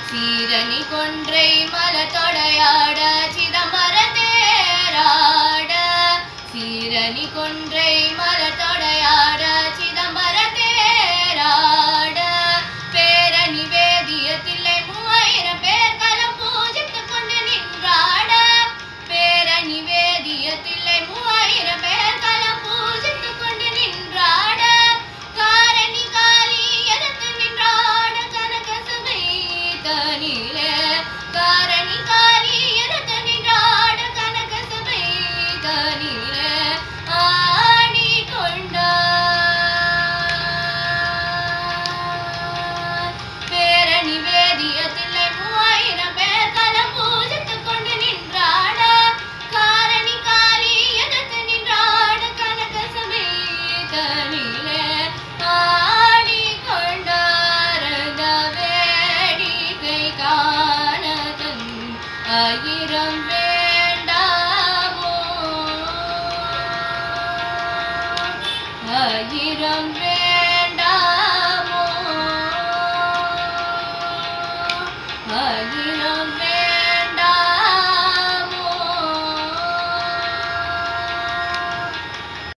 சீரணி கொன்றை மலத்தொடையாட சிதம்பர தேராட சீரணி கொன்றை மலத்தொடையாட சிதம்பர தேராட பேரணி வேதியத்தில்லை 3000 பேர் கலம் பூஜித்துக் கொண்டு நின்றாட பேரணி வேதியத்தில்லை 3000 பேர் கலம் பூஜித்துக் கொண்டு நின்றாட காரணி காளி எதிர்த்து நின்றாட கனக சபை தனிலே